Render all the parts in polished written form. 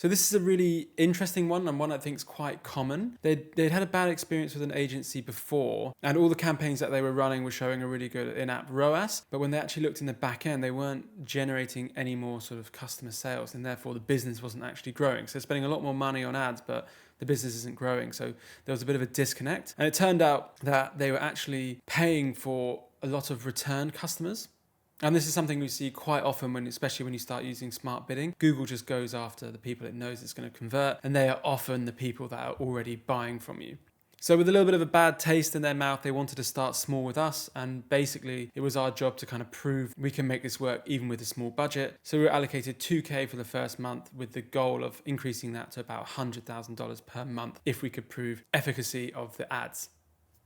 So this is a really interesting one, and one I think is quite common. They'd had a bad experience with an agency before, and all the campaigns that they were running were showing a really good in-app ROAS, but when they actually looked in the back end, they weren't generating any more sort of customer sales, and therefore the business wasn't actually growing. So they're spending a lot more money on ads, but the business isn't growing. So there was a bit of a disconnect. And it turned out that they were actually paying for a lot of return customers. And this is something we see quite often, especially when you start using smart bidding. Google just goes after the people it knows it's going to convert, and they are often the people that are already buying from you. So with a little bit of a bad taste in their mouth, they wanted to start small with us, and basically it was our job to kind of prove we can make this work even with a small budget. So we were allocated $2,000 for the first month, with the goal of increasing that to about $100,000 per month if we could prove efficacy of the ads.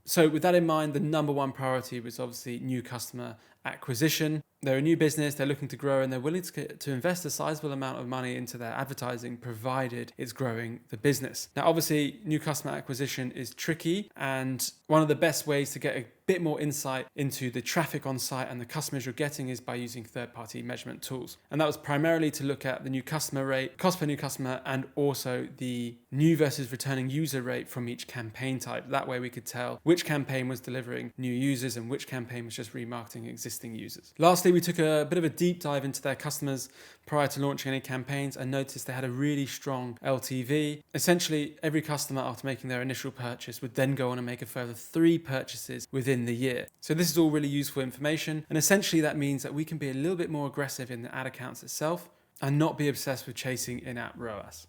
So with that in mind, the number one priority was obviously new customer acquisition. They're a new business, they're looking to grow, and they're willing to invest a sizable amount of money into their advertising, provided it's growing the business. Now, obviously, new customer acquisition is tricky, and one of the best ways to get a bit more insight into the traffic on site and the customers you're getting is by using third-party measurement tools. And that was primarily to look at the new customer rate, cost per new customer, and also the new versus returning user rate from each campaign type. That way we could tell which campaign was delivering new users and which campaign was just remarketing existing users. Lastly, we took a bit of a deep dive into their customers prior to launching any campaigns and noticed they had a really strong LTV. Essentially, every customer after making their initial purchase would then go on and make a further 3 purchases within the year. So this is all really useful information, and essentially that means that we can be a little bit more aggressive in the ad accounts itself and not be obsessed with chasing in-app ROAS.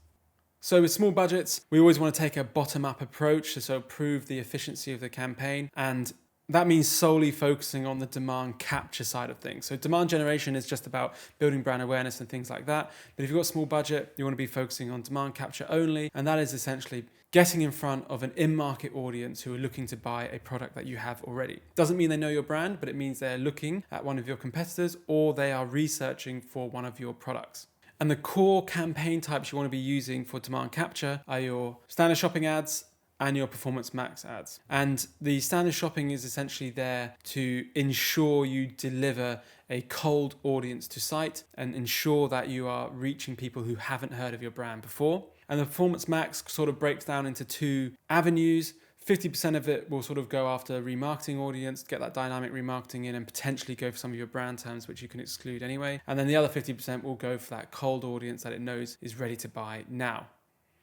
So with small budgets, we always want to take a bottom-up approach to sort of prove the efficiency of the campaign, and that means solely focusing on the demand capture side of things. So demand generation is just about building brand awareness and things like that. But if you've got a small budget, you want to be focusing on demand capture only. And that is essentially getting in front of an in-market audience who are looking to buy a product that you have already. Doesn't mean they know your brand, but it means they're looking at one of your competitors or they are researching for one of your products. And the core campaign types you want to be using for demand capture are your standard shopping ads and your performance max ads. And the standard shopping is essentially there to ensure you deliver a cold audience to site and ensure that you are reaching people who haven't heard of your brand before. And the performance max sort of breaks down into 2 avenues. 50% of it will sort of go after remarketing audience, get that dynamic remarketing in and potentially go for some of your brand terms, which you can exclude anyway. And then the other 50% will go for that cold audience that it knows is ready to buy now.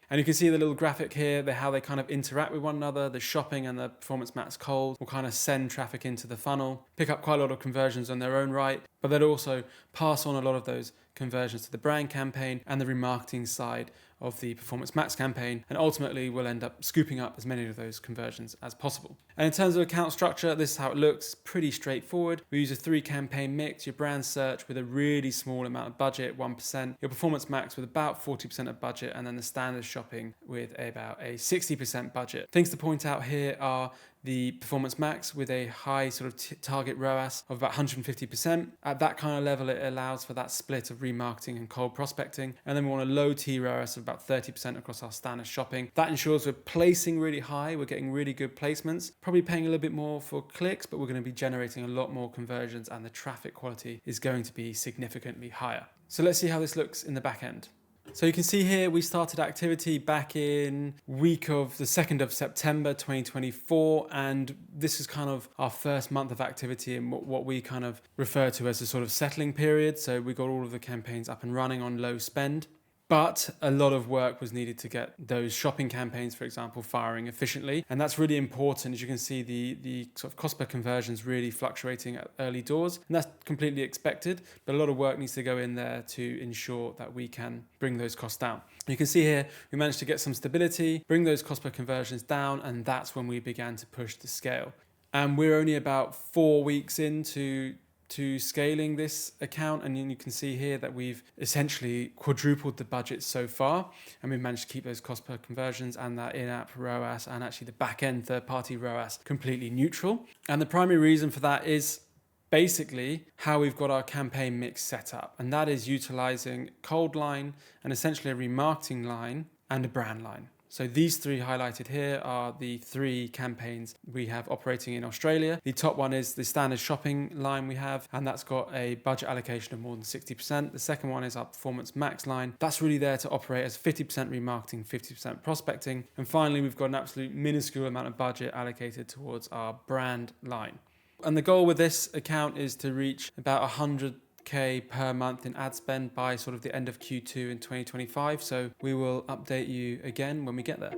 And you can see the little graphic here, how they kind of interact with one another. The shopping and the performance max cold will kind of send traffic into the funnel, pick up quite a lot of conversions on their own right, but they'll also pass on a lot of those conversions to the brand campaign and the remarketing side of the performance max campaign, and ultimately we'll end up scooping up as many of those conversions as possible. And in terms of account structure, this is how it looks. Pretty straightforward. We use a 3 campaign mix, your brand search with a really small amount of budget, 1%, your performance max with about 40% of budget, and then the standard shopping with about a 60% budget. Things to point out here are the performance max with a high sort of target ROAS of about 150%. At that kind of level, it allows for that split of remarketing and cold prospecting. And then we want a low T ROAS of about 30% across our standard shopping. That ensures we're placing really high, we're getting really good placements, probably paying a little bit more for clicks, but we're going to be generating a lot more conversions and the traffic quality is going to be significantly higher. So let's see how this looks in the back end. So you can see here we started activity back in week of the 2nd of September 2024, and this is kind of our first month of activity in what we kind of refer to as a sort of settling period. So we got all of the campaigns up and running on low spend. But a lot of work was needed to get those shopping campaigns, for example, firing efficiently. And that's really important. As you can see, the sort of cost per conversion is really fluctuating at early doors. And that's completely expected. But a lot of work needs to go in there to ensure that we can bring those costs down. You can see here, we managed to get some stability, bring those cost per conversions down. And that's when we began to push the scale. And we're only about 4 weeks into scaling this account, and you can see here that we've essentially quadrupled the budget so far, and we've managed to keep those cost per conversions and that in-app ROAS and actually the back-end third-party ROAS completely neutral. And the primary reason for that is basically how we've got our campaign mix set up, and that is utilizing cold line and essentially a remarketing line and a brand line. So these three highlighted here are the three campaigns we have operating in Australia. The top one is the standard shopping line we have, and that's got a budget allocation of more than 60%. The second one is our Performance Max line. That's really there to operate as 50% remarketing, 50% prospecting. And finally, we've got an absolute minuscule amount of budget allocated towards our brand line. And the goal with this account is to reach about 100K per month in ad spend by sort of the end of Q2 in 2025. So we will update you again when we get there.